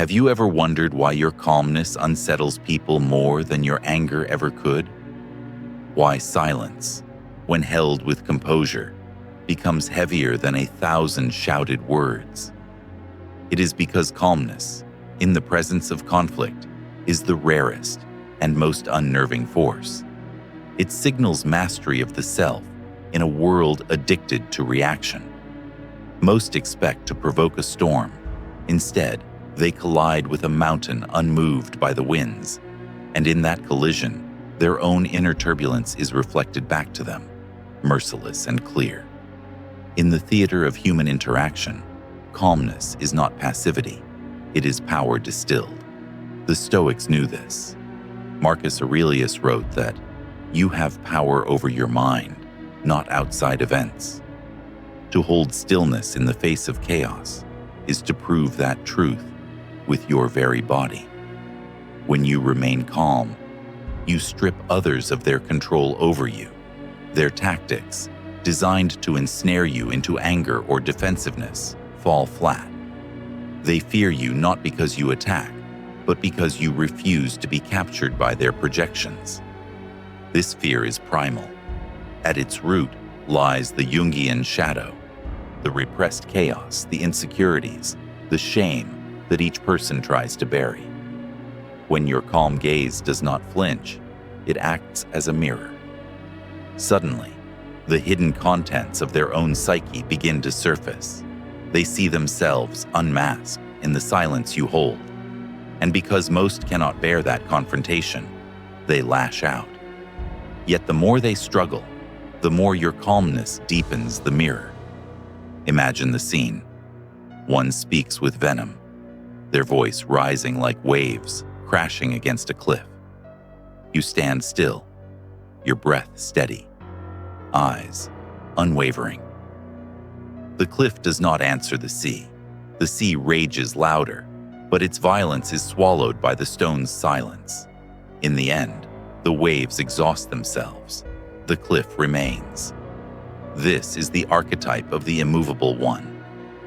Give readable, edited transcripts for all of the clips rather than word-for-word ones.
Have you ever wondered why your calmness unsettles people more than your anger ever could? Why silence, when held with composure, becomes heavier than 1,000 shouted words? It is because calmness, in the presence of conflict, is the rarest and most unnerving force. It signals mastery of the self in a world addicted to reaction. Most expect to provoke a storm. Instead, they collide with a mountain unmoved by the winds, and in that collision, their own inner turbulence is reflected back to them, merciless and clear. In the theater of human interaction, calmness is not passivity, it is power distilled. The Stoics knew this. Marcus Aurelius wrote that, "You have power over your mind, not outside events." To hold stillness in the face of chaos is to prove that truth with your very body. When you remain calm, you strip others of their control over you. Their tactics, designed to ensnare you into anger or defensiveness, fall flat. They fear you not because you attack, but because you refuse to be captured by their projections. This fear is primal. At its root lies the Jungian shadow, the repressed chaos, the insecurities, the shame that each person tries to bury. When your calm gaze does not flinch, it acts as a mirror. Suddenly, the hidden contents of their own psyche begin to surface. They see themselves unmasked in the silence you hold. And because most cannot bear that confrontation, they lash out. Yet the more they struggle, the more your calmness deepens the mirror. Imagine the scene. One speaks with venom, their voice rising like waves crashing against a cliff. You stand still, your breath steady, eyes unwavering. The cliff does not answer the sea. The sea rages louder, but its violence is swallowed by the stone's silence. In the end, the waves exhaust themselves. The cliff remains. This is the archetype of the immovable one,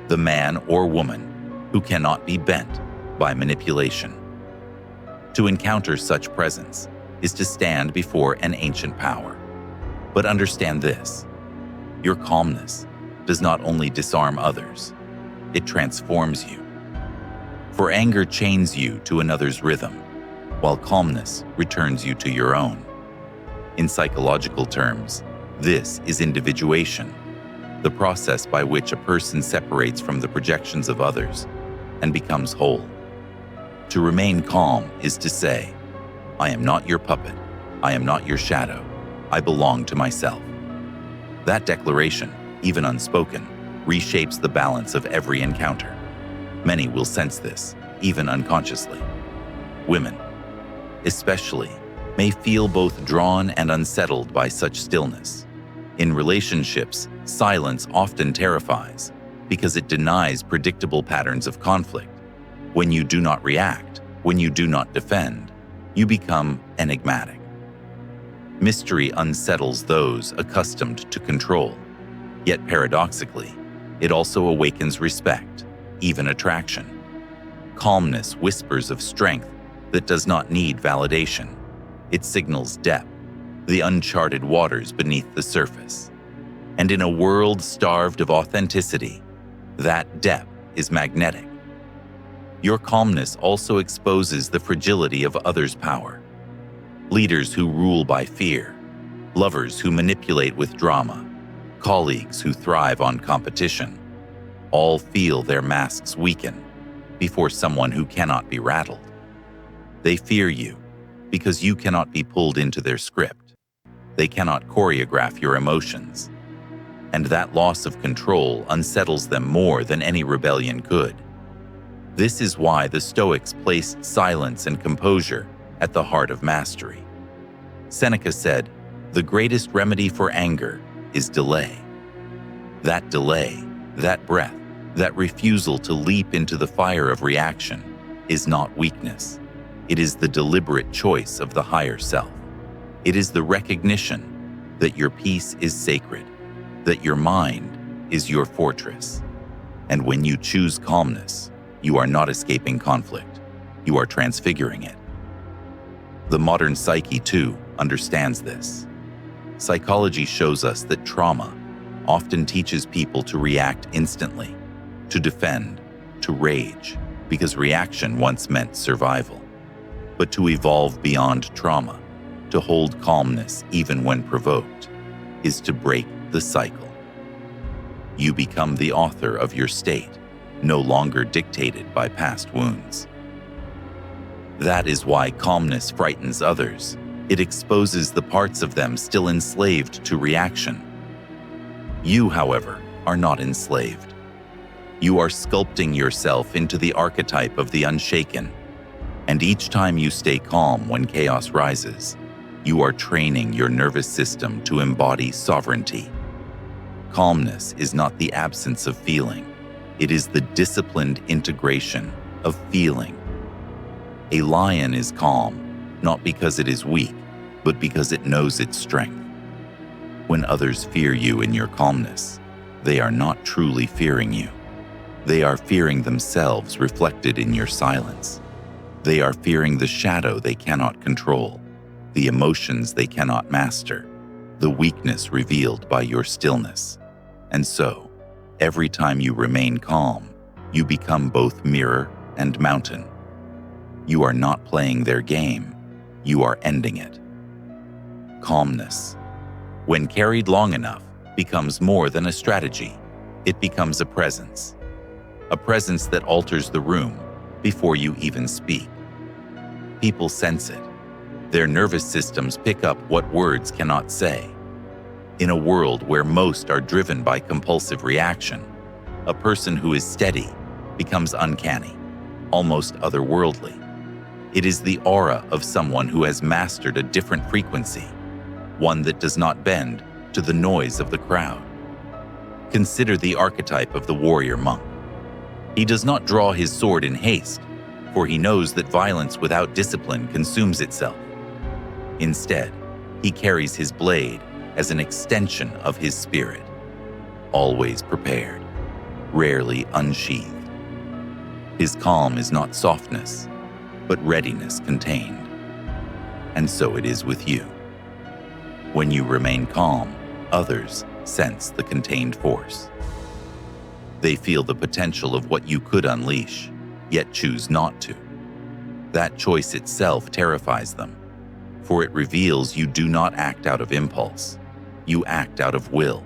the man or woman who cannot be bent by manipulation. To encounter such presence is to stand before an ancient power. But understand this: your calmness does not only disarm others, it transforms you. For anger chains you to another's rhythm, while calmness returns you to your own. In psychological terms, this is individuation, the process by which a person separates from the projections of others and becomes whole. To remain calm is to say, "I am not your puppet, I am not your shadow, I belong to myself." That declaration, even unspoken, reshapes the balance of every encounter. Many will sense this, even unconsciously. Women, especially, may feel both drawn and unsettled by such stillness. In relationships, silence often terrifies because it denies predictable patterns of conflict. When you do not react, when you do not defend, you become enigmatic. Mystery unsettles those accustomed to control. Yet paradoxically, it also awakens respect, even attraction. Calmness whispers of strength that does not need validation. It signals depth, the uncharted waters beneath the surface. And in a world starved of authenticity, that depth is magnetic. Your calmness also exposes the fragility of others' power. Leaders who rule by fear, lovers who manipulate with drama, colleagues who thrive on competition, all feel their masks weaken before someone who cannot be rattled. They fear you because you cannot be pulled into their script. They cannot choreograph your emotions. And that loss of control unsettles them more than any rebellion could. This is why the Stoics placed silence and composure at the heart of mastery. Seneca said, "The greatest remedy for anger is delay." That delay, that breath, that refusal to leap into the fire of reaction is not weakness. It is the deliberate choice of the higher self. It is the recognition that your peace is sacred, that your mind is your fortress. And when you choose calmness, You are not escaping conflict. You are transfiguring it. The modern psyche, too, understands this. Psychology shows us that trauma often teaches people to react instantly, to defend, to rage, because reaction once meant survival. But to evolve beyond trauma, to hold calmness even when provoked, is to break the cycle. You become the author of your state, no longer dictated by past wounds. That is why calmness frightens others. It exposes the parts of them still enslaved to reaction. You, however, are not enslaved. You are sculpting yourself into the archetype of the unshaken. And each time you stay calm when chaos rises, you are training your nervous system to embody sovereignty. Calmness is not the absence of feeling. It is the disciplined integration of feeling. A lion is calm, not because it is weak, but because it knows its strength. When others fear you in your calmness, they are not truly fearing you. They are fearing themselves reflected in your silence. They are fearing the shadow they cannot control, the emotions they cannot master, the weakness revealed by your stillness. And so, every time you remain calm, you become both mirror and mountain. You are not playing their game, you are ending it. Calmness, when carried long enough, becomes more than a strategy. It becomes a presence that alters the room before you even speak. People sense it. Their nervous systems pick up what words cannot say. In a world where most are driven by compulsive reaction, a person who is steady becomes uncanny, almost otherworldly. It is the aura of someone who has mastered a different frequency, one that does not bend to the noise of the crowd. Consider the archetype of the warrior monk. He does not draw his sword in haste, for he knows that violence without discipline consumes itself. Instead, he carries his blade as an extension of his spirit, always prepared, rarely unsheathed. His calm is not softness, but readiness contained. And so it is with you. When you remain calm, others sense the contained force. They feel the potential of what you could unleash, yet choose not to. That choice itself terrifies them, for it reveals you do not act out of impulse. You act out of will.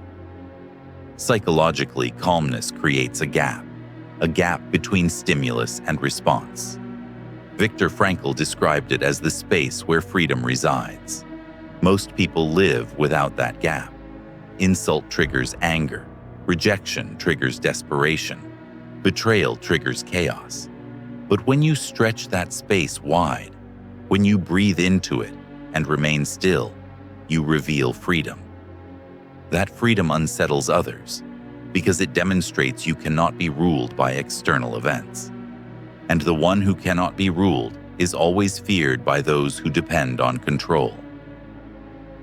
Psychologically, calmness creates a gap between stimulus and response. Viktor Frankl described it as the space where freedom resides. Most people live without that gap. Insult triggers anger. Rejection triggers desperation. Betrayal triggers chaos. But when you stretch that space wide, when you breathe into it and remain still, you reveal freedom. That freedom unsettles others because it demonstrates you cannot be ruled by external events. And the one who cannot be ruled is always feared by those who depend on control.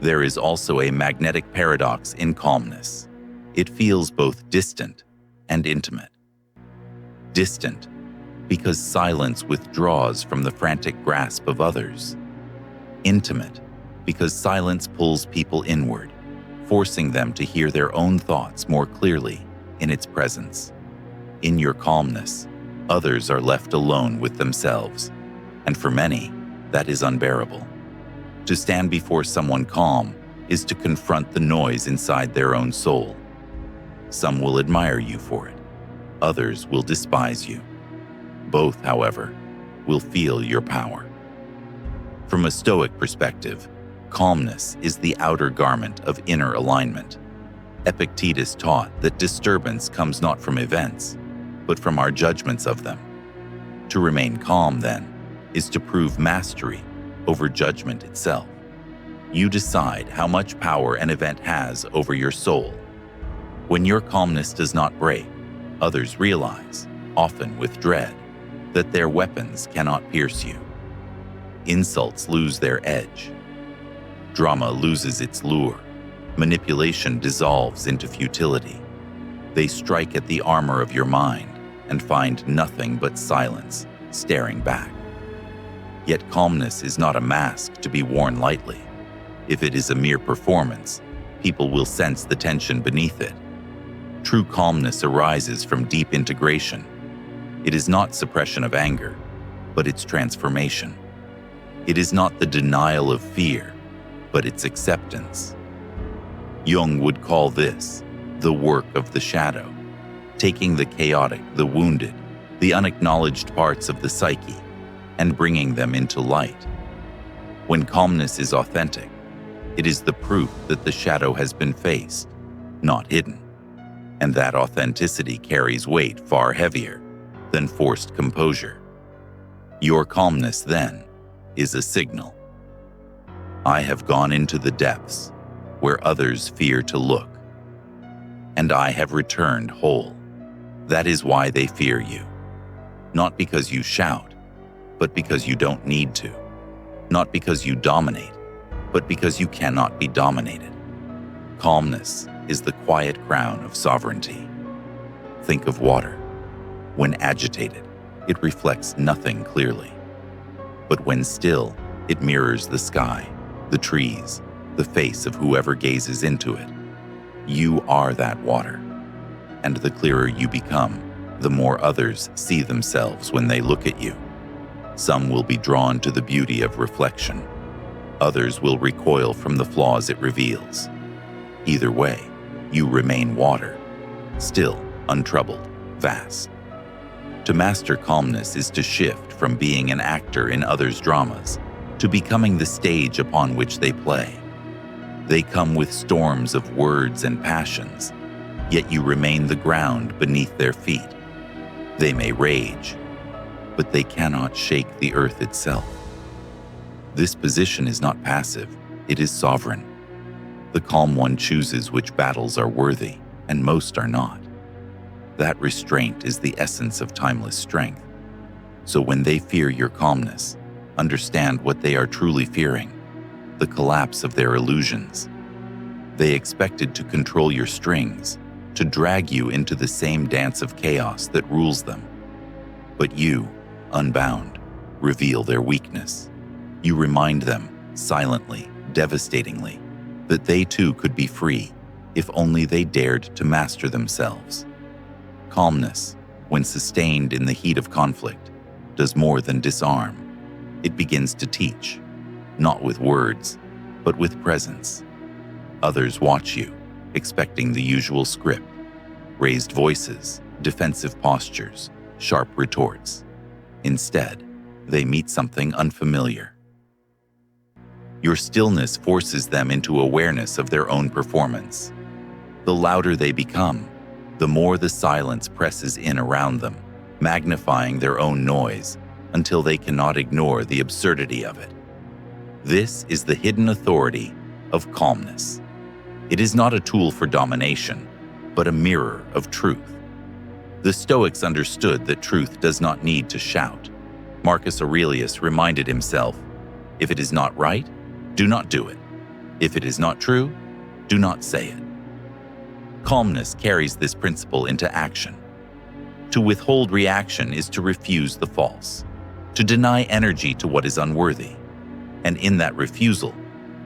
There is also a magnetic paradox in calmness. It feels both distant and intimate. Distant, because silence withdraws from the frantic grasp of others. Intimate, because silence pulls people inward, forcing them to hear their own thoughts more clearly in its presence. In your calmness, others are left alone with themselves, and for many, that is unbearable. To stand before someone calm is to confront the noise inside their own soul. Some will admire you for it. Others will despise you. Both, however, will feel your power. From a Stoic perspective, calmness is the outer garment of inner alignment. Epictetus taught that disturbance comes not from events, but from our judgments of them. To remain calm, then, is to prove mastery over judgment itself. You decide how much power an event has over your soul. When your calmness does not break, others realize, often with dread, that their weapons cannot pierce you. Insults lose their edge. Drama loses its lure. Manipulation dissolves into futility. They strike at the armor of your mind, and find nothing but silence staring back. Yet calmness is not a mask to be worn lightly. If it is a mere performance, people will sense the tension beneath it. True calmness arises from deep integration. It is not suppression of anger, but its transformation. It is not the denial of fear, but its acceptance. Jung would call this the work of the shadow, taking the chaotic, the wounded, the unacknowledged parts of the psyche, and bringing them into light. When calmness is authentic, it is the proof that the shadow has been faced, not hidden. And that authenticity carries weight far heavier than forced composure. Your calmness, then, is a signal. I have gone into the depths where others fear to look, and I have returned whole. That is why they fear you. Not because you shout, but because you don't need to. Not because you dominate, but because you cannot be dominated. Calmness is the quiet crown of sovereignty. Think of water. When agitated, it reflects nothing clearly. But when still, it mirrors the sky, the trees, the face of whoever gazes into it. You are that water. And the clearer you become, the more others see themselves when they look at you. Some will be drawn to the beauty of reflection. Others will recoil from the flaws it reveals. Either way, you remain water, still, untroubled, vast. To master calmness is to shift from being an actor in others' dramas to becoming the stage upon which they play. They come with storms of words and passions, yet you remain the ground beneath their feet. They may rage, but they cannot shake the earth itself. This position is not passive, it is sovereign. The calm one chooses which battles are worthy, and most are not. That restraint is the essence of timeless strength. So when they fear your calmness, understand what they are truly fearing: the collapse of their illusions. They expected to control your strings, to drag you into the same dance of chaos that rules them. But you, unbound, reveal their weakness. You remind them, silently, devastatingly, that they too could be free if only they dared to master themselves. Calmness, when sustained in the heat of conflict, does more than disarm. It begins to teach, not with words, but with presence. Others watch you, expecting the usual script: raised voices, defensive postures, sharp retorts. Instead, they meet something unfamiliar. Your stillness forces them into awareness of their own performance. The louder they become, the more the silence presses in around them, magnifying their own noise until they cannot ignore the absurdity of it. This is the hidden authority of calmness. It is not a tool for domination, but a mirror of truth. The Stoics understood that truth does not need to shout. Marcus Aurelius reminded himself, if it is not right, do not do it. If it is not true, do not say it. Calmness carries this principle into action. To withhold reaction is to refuse the false, to deny energy to what is unworthy. And in that refusal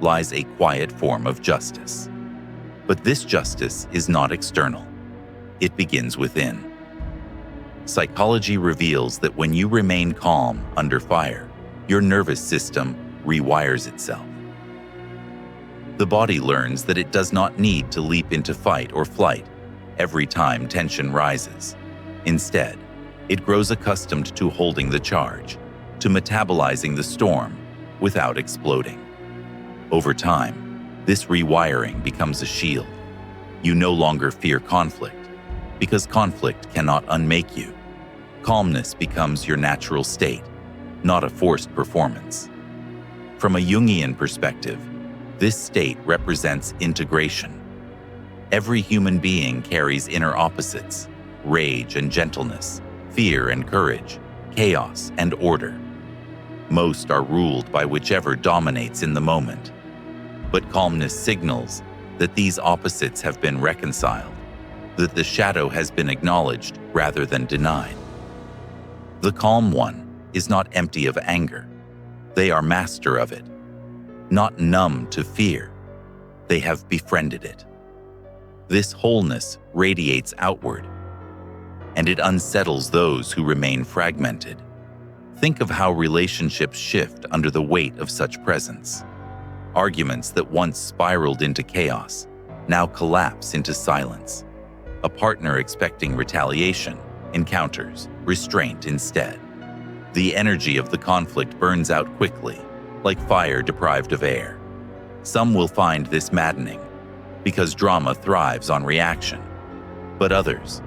lies a quiet form of justice. But this justice is not external. It begins within. Psychology reveals that when you remain calm under fire, your nervous system rewires itself. The body learns that it does not need to leap into fight or flight every time tension rises. Instead, it grows accustomed to holding the charge, to metabolizing the storm without exploding. Over time, this rewiring becomes a shield. You no longer fear conflict, because conflict cannot unmake you. Calmness becomes your natural state, not a forced performance. From a Jungian perspective, this state represents integration. Every human being carries inner opposites: rage and gentleness, fear and courage, chaos and order. Most are ruled by whichever dominates in the moment. But calmness signals that these opposites have been reconciled. that the shadow has been acknowledged rather than denied. The calm one is not empty of anger. They are master of it. Not numb to fear, they have befriended it. This wholeness radiates outward, and it unsettles those who remain fragmented. Think of how relationships shift under the weight of such presence. Arguments that once spiraled into chaos now collapse into silence. A partner expecting retaliation encounters restraint instead. The energy of the conflict burns out quickly, like fire deprived of air. Some will find this maddening, because drama thrives on reaction. But others,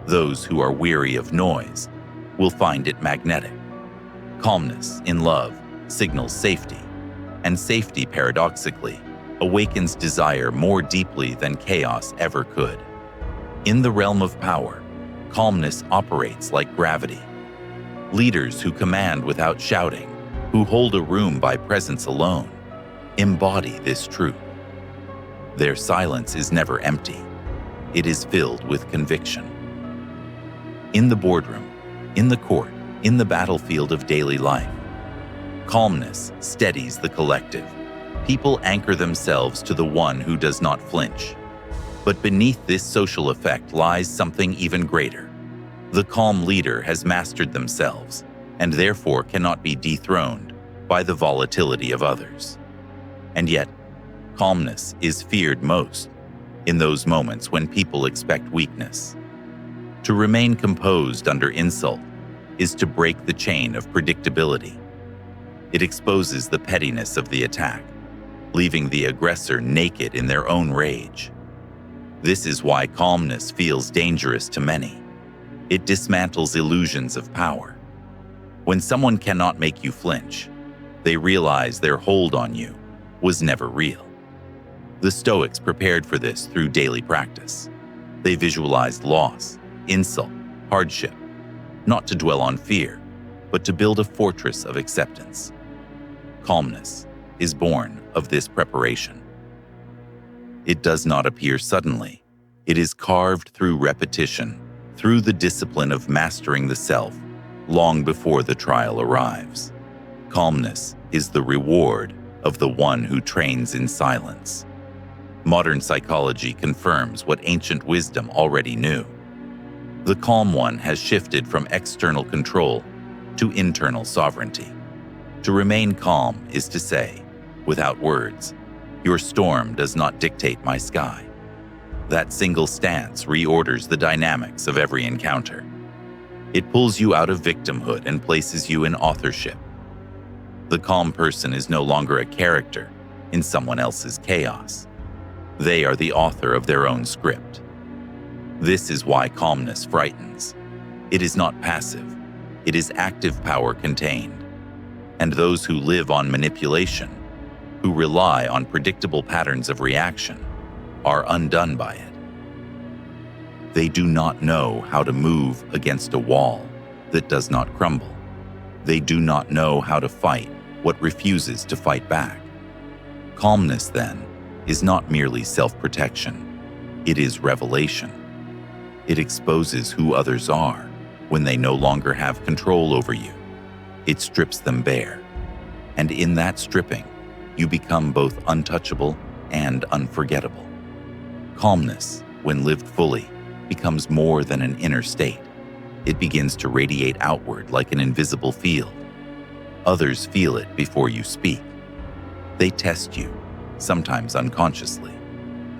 those who are weary of noise, will find it magnetic. Calmness in love signals safety, and safety, paradoxically, awakens desire more deeply than chaos ever could. In the realm of power, calmness operates like gravity. Leaders who command without shouting, who hold a room by presence alone, embody this truth. Their silence is never empty. It is filled with conviction. In the boardroom, in the court, in the battlefield of daily life, calmness steadies the collective. People anchor themselves to the one who does not flinch. But beneath this social effect lies something even greater. The calm leader has mastered themselves, and therefore cannot be dethroned by the volatility of others. And yet, calmness is feared most in those moments when people expect weakness. To remain composed under insult is to break the chain of predictability. It exposes the pettiness of the attack, leaving the aggressor naked in their own rage. This is why calmness feels dangerous to many. It dismantles illusions of power. When someone cannot make you flinch, they realize their hold on you was never real. The Stoics prepared for this through daily practice. They visualized loss, insult, hardship, not to dwell on fear, but to build a fortress of acceptance. Calmness is born of this preparation. It does not appear suddenly. It is carved through repetition, through the discipline of mastering the self, long before the trial arrives. Calmness is the reward of the one who trains in silence. Modern psychology confirms what ancient wisdom already knew. The calm one has shifted from external control to internal sovereignty. To remain calm is to say, without words, "Your storm does not dictate my sky." That single stance reorders the dynamics of every encounter. It pulls you out of victimhood and places you in authorship. The calm person is no longer a character in someone else's chaos. They are the author of their own script. This is why calmness frightens. It is not passive. It is active power contained. And those who live on manipulation, who rely on predictable patterns of reaction, are undone by it. They do not know how to move against a wall that does not crumble. They do not know how to fight what refuses to fight back. Calmness, then, is not merely self-protection. It is revelation. It exposes who others are when they no longer have control over you. It strips them bare. And in that stripping, you become both untouchable and unforgettable. Calmness, when lived fully, becomes more than an inner state. It begins to radiate outward like an invisible field. Others feel it before you speak. They test you, sometimes unconsciously,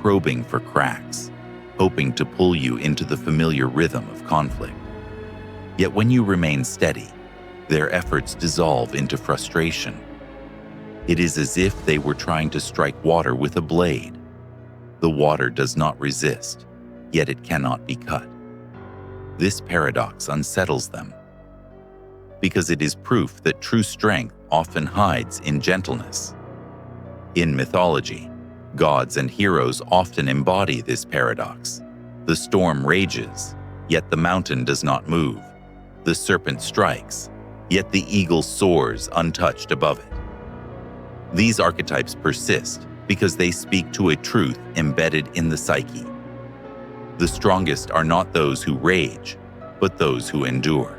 probing for cracks, hoping to pull you into the familiar rhythm of conflict. Yet when you remain steady, their efforts dissolve into frustration. It is as if they were trying to strike water with a blade. The water does not resist, yet it cannot be cut. This paradox unsettles them, because it is proof that true strength often hides in gentleness. In mythology, gods and heroes often embody this paradox. The storm rages, yet the mountain does not move. The serpent strikes, yet the eagle soars untouched above it. These archetypes persist because they speak to a truth embedded in the psyche. The strongest are not those who rage, but those who endure.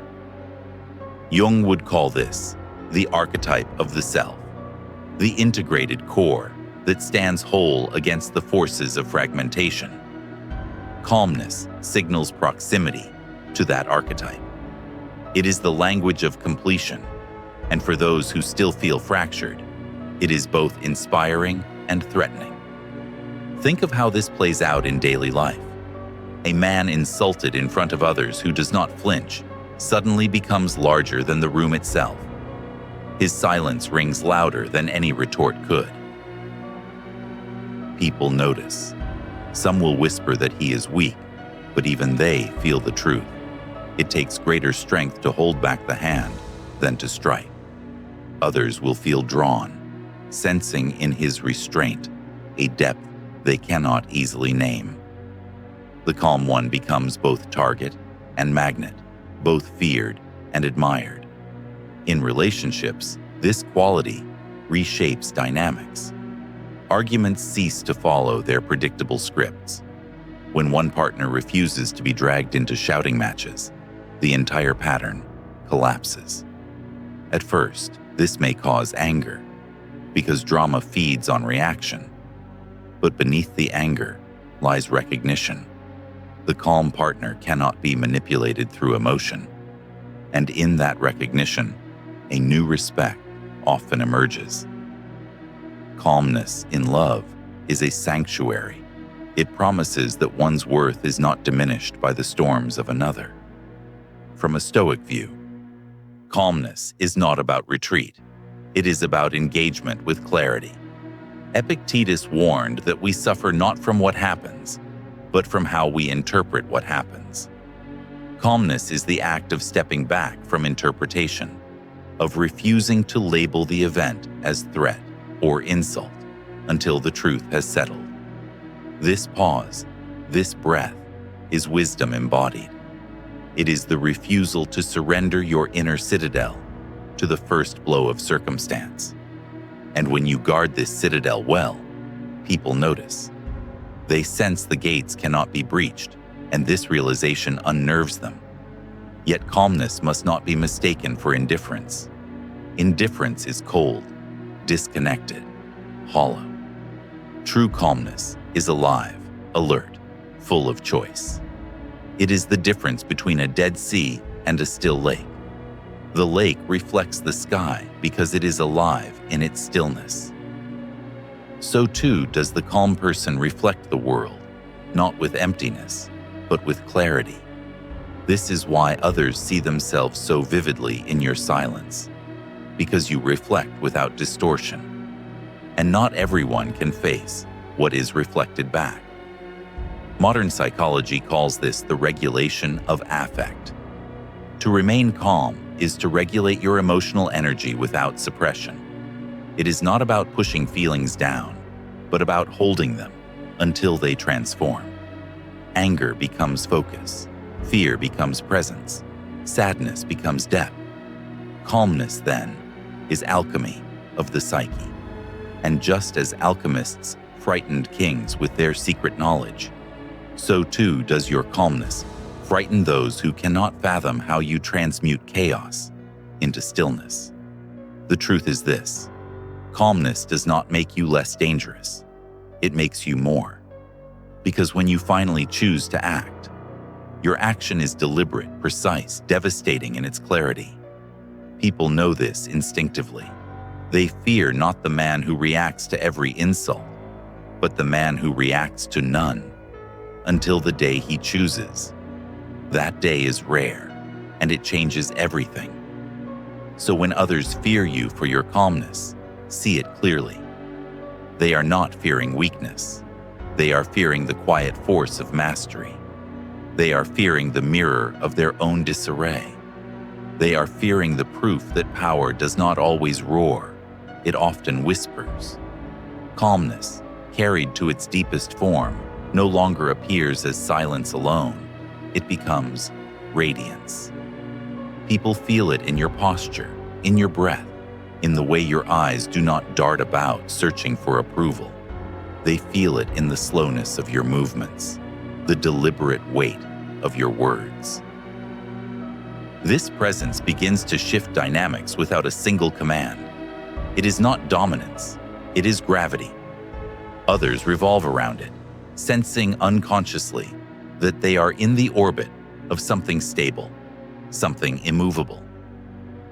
Jung would call this the archetype of the self, the integrated core that stands whole against the forces of fragmentation. Calmness signals proximity to that archetype. It is the language of completion, and for those who still feel fractured, it is both inspiring and threatening. Think of how this plays out in daily life. A man insulted in front of others who does not flinch suddenly becomes larger than the room itself. His silence rings louder than any retort could. People notice. Some will whisper that he is weak, but even they feel the truth. It takes greater strength to hold back the hand than to strike. Others will feel drawn, sensing in his restraint a depth they cannot easily name. The calm one becomes both target and magnet, both feared and admired. In relationships, this quality reshapes dynamics. Arguments cease to follow their predictable scripts. When one partner refuses to be dragged into shouting matches, the entire pattern collapses. At first, this may cause anger, because drama feeds on reaction. But beneath the anger lies recognition. The calm partner cannot be manipulated through emotion, and in that recognition, a new respect often emerges. Calmness in love is a sanctuary. It promises that one's worth is not diminished by the storms of another. From a Stoic view, calmness is not about retreat. It is about engagement with clarity. Epictetus warned that we suffer not from what happens, but from how we interpret what happens. Calmness is the act of stepping back from interpretation, of refusing to label the event as threat or insult until the truth has settled. This pause, this breath, is wisdom embodied. It is the refusal to surrender your inner citadel to the first blow of circumstance. And when you guard this citadel well, people notice. They sense the gates cannot be breached, and this realization unnerves them. Yet calmness must not be mistaken for indifference. Indifference is cold, disconnected, hollow. True calmness is alive, alert, full of choice. It is the difference between a dead sea and a still lake. The lake reflects the sky because it is alive in its stillness. So too does the calm person reflect the world, not with emptiness, but with clarity. This is why others see themselves so vividly in your silence, because you reflect without distortion. And not everyone can face what is reflected back. Modern psychology calls this the regulation of affect. To remain calm is to regulate your emotional energy without suppression. It is not about pushing feelings down, but about holding them until they transform. Anger becomes focus, fear becomes presence, sadness becomes depth. Calmness, then, is alchemy of the psyche. And just as alchemists frightened kings with their secret knowledge, so too does your calmness frighten those who cannot fathom how you transmute chaos into stillness. The truth is this: calmness does not make you less dangerous. It makes you more. Because when you finally choose to act, your action is deliberate, precise, devastating in its clarity. People know this instinctively. They fear not the man who reacts to every insult, but the man who reacts to none, until the day he chooses. That day is rare, and it changes everything. So when others fear you for your calmness, see it clearly. They are not fearing weakness. They are fearing the quiet force of mastery. They are fearing the mirror of their own disarray. They are fearing the proof that power does not always roar. It often whispers. Calmness, carried to its deepest form, no longer appears as silence alone. It becomes radiance. People feel it in your posture, in your breath, in the way your eyes do not dart about searching for approval. They feel it in the slowness of your movements, the deliberate weight of your words. This presence begins to shift dynamics without a single command. It is not dominance, it is gravity. Others revolve around it, sensing unconsciously that they are in the orbit of something stable, something immovable.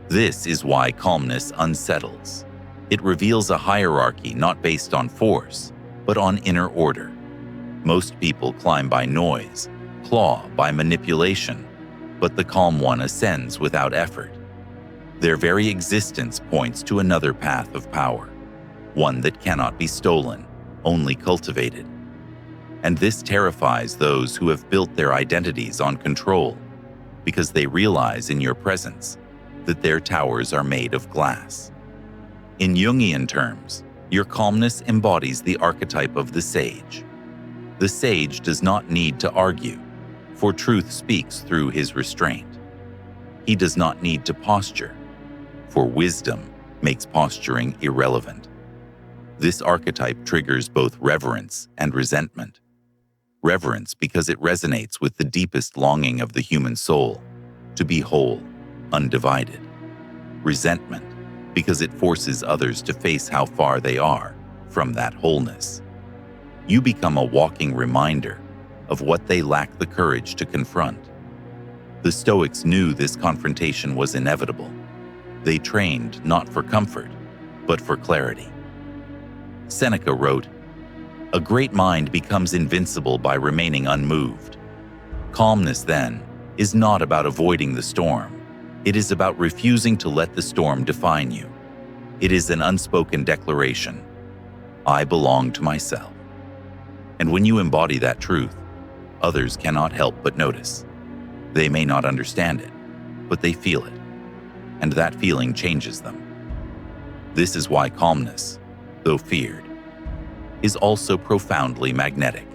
This is why calmness unsettles. It reveals a hierarchy not based on force, but on inner order. Most people climb by noise, claw by manipulation, but the calm one ascends without effort. Their very existence points to another path of power, one that cannot be stolen, only cultivated. And this terrifies those who have built their identities on control, because they realize in your presence that their towers are made of glass. In Jungian terms, your calmness embodies the archetype of the sage. The sage does not need to argue, for truth speaks through his restraint. He does not need to posture, for wisdom makes posturing irrelevant. This archetype triggers both reverence and resentment. Reverence because it resonates with the deepest longing of the human soul, to be whole, undivided. Resentment because it forces others to face how far they are from that wholeness. You become a walking reminder of what they lack the courage to confront. The Stoics knew this confrontation was inevitable. They trained not for comfort, but for clarity. Seneca wrote, "A great mind becomes invincible by remaining unmoved." Calmness, then, is not about avoiding the storm. It is about refusing to let the storm define you. It is an unspoken declaration. I belong to myself. And when you embody that truth, others cannot help but notice. They may not understand it, but they feel it. And that feeling changes them. This is why calmness, though feared, is also profoundly magnetic.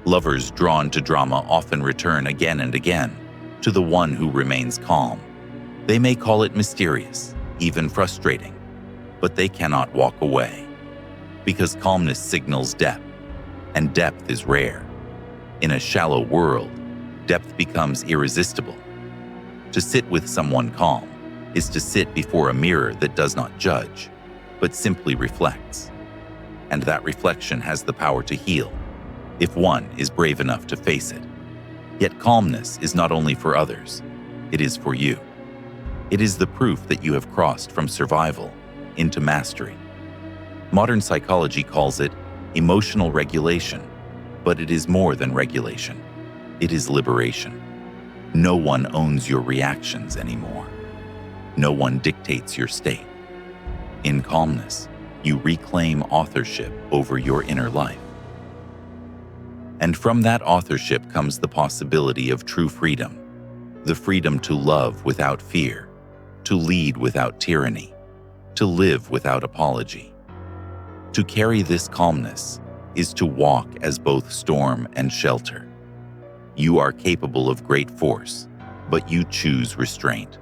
Lovers drawn to drama often return again and again to the one who remains calm. They may call it mysterious, even frustrating, but they cannot walk away. Because calmness signals depth, and depth is rare. In a shallow world, depth becomes irresistible. To sit with someone calm is to sit before a mirror that does not judge, but simply reflects. And that reflection has the power to heal, if one is brave enough to face it. Yet calmness is not only for others, it is for you. It is the proof that you have crossed from survival into mastery. Modern psychology calls it emotional regulation, but it is more than regulation. It is liberation. No one owns your reactions anymore. No one dictates your state. In calmness, you reclaim authorship over your inner life. And from that authorship comes the possibility of true freedom, the freedom to love without fear, to lead without tyranny, to live without apology. To carry this calmness is to walk as both storm and shelter. You are capable of great force, but you choose restraint.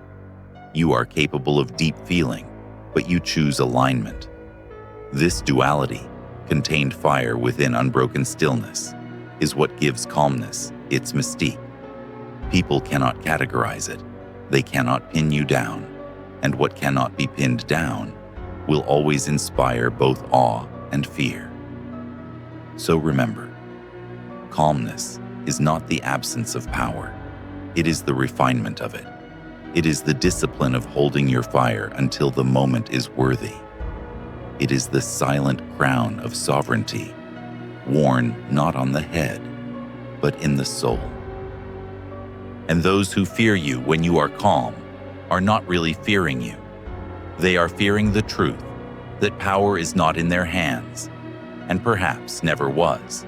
You are capable of deep feeling, but you choose alignment. This duality, contained fire within unbroken stillness, is what gives calmness its mystique. People cannot categorize it. They cannot pin you down. And what cannot be pinned down will always inspire both awe and fear. So remember, calmness is not the absence of power. It is the refinement of it. It is the discipline of holding your fire until the moment is worthy. It is the silent crown of sovereignty, worn not on the head, but in the soul. And those who fear you when you are calm are not really fearing you. They are fearing the truth that power is not in their hands, and perhaps never was.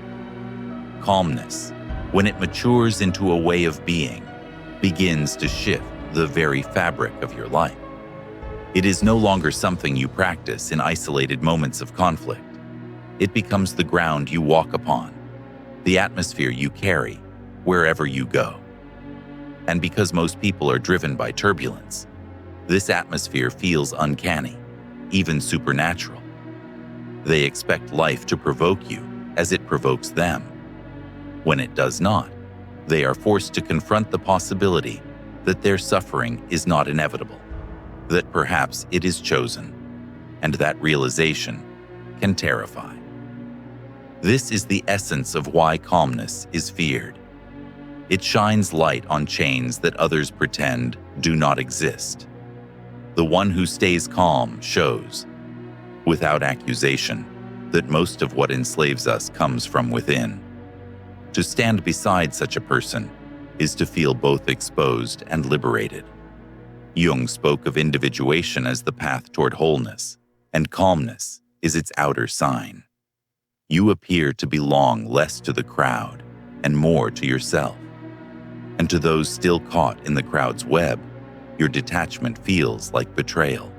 Calmness, when it matures into a way of being, begins to shift the very fabric of your life. It is no longer something you practice in isolated moments of conflict. It becomes the ground you walk upon, the atmosphere you carry wherever you go. And because most people are driven by turbulence, this atmosphere feels uncanny, even supernatural. They expect life to provoke you as it provokes them. When it does not, they are forced to confront the possibility that their suffering is not inevitable, that perhaps it is chosen, and that realization can terrify. This is the essence of why calmness is feared. It shines light on chains that others pretend do not exist. The one who stays calm shows, without accusation, that most of what enslaves us comes from within. To stand beside such a person is to feel both exposed and liberated. Jung spoke of individuation as the path toward wholeness, and calmness is its outer sign. You appear to belong less to the crowd and more to yourself. And to those still caught in the crowd's web, your detachment feels like betrayal.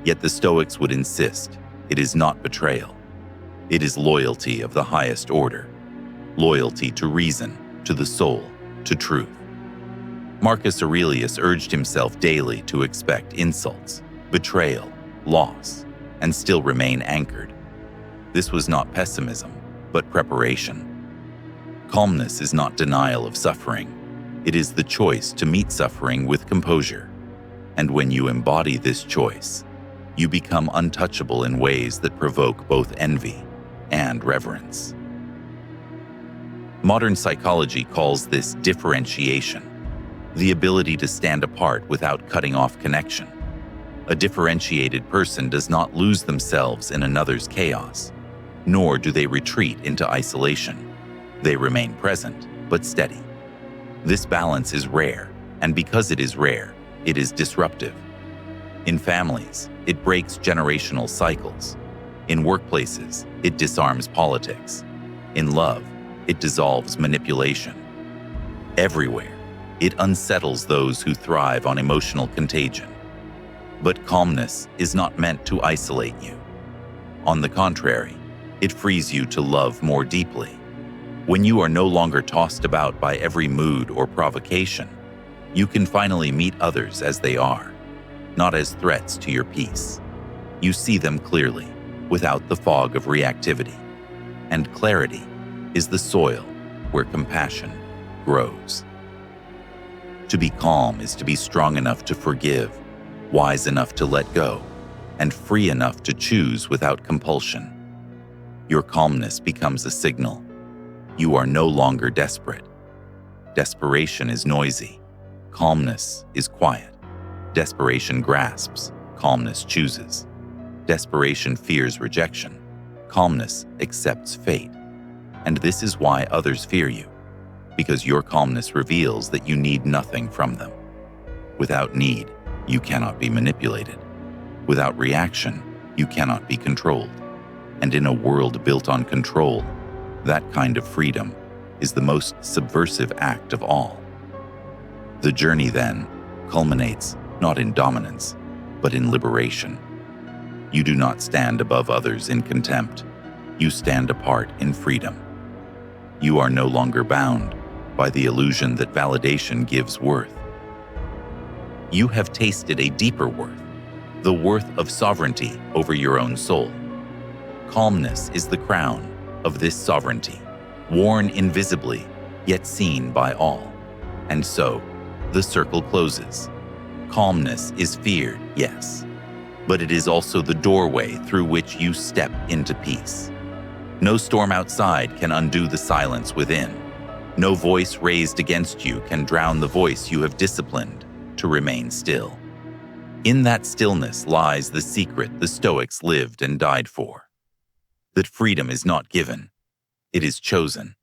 Yet the Stoics would insist it is not betrayal. It is loyalty of the highest order, loyalty to reason, to the soul, to truth. Marcus Aurelius urged himself daily to expect insults, betrayal, loss, and still remain anchored. This was not pessimism, but preparation. Calmness is not denial of suffering. It is the choice to meet suffering with composure. And when you embody this choice, you become untouchable in ways that provoke both envy and reverence. Modern psychology calls this differentiation, the ability to stand apart without cutting off connection. A differentiated person does not lose themselves in another's chaos, nor do they retreat into isolation. They remain present, but steady. This balance is rare, and because it is rare, it is disruptive. In families, it breaks generational cycles. In workplaces, it disarms politics. In love, it dissolves manipulation. Everywhere, it unsettles those who thrive on emotional contagion. But calmness is not meant to isolate you. On the contrary, it frees you to love more deeply. When you are no longer tossed about by every mood or provocation, you can finally meet others as they are, not as threats to your peace. You see them clearly, without the fog of reactivity. And clarity is the soil where compassion grows. To be calm is to be strong enough to forgive, wise enough to let go, and free enough to choose without compulsion. Your calmness becomes a signal. You are no longer desperate. Desperation is noisy. Calmness is quiet. Desperation grasps. Calmness chooses. Desperation fears rejection. Calmness accepts fate. And this is why others fear you, because your calmness reveals that you need nothing from them. Without need, you cannot be manipulated. Without reaction, you cannot be controlled. And in a world built on control, that kind of freedom is the most subversive act of all. The journey, then, culminates not in dominance, but in liberation. You do not stand above others in contempt. You stand apart in freedom. You are no longer bound by the illusion that validation gives worth. You have tasted a deeper worth, the worth of sovereignty over your own soul. Calmness is the crown of this sovereignty, worn invisibly, yet seen by all. And so, the circle closes. Calmness is feared, yes, but it is also the doorway through which you step into peace. No storm outside can undo the silence within. No voice raised against you can drown the voice you have disciplined to remain still. In that stillness lies the secret the Stoics lived and died for. That freedom is not given, it is chosen.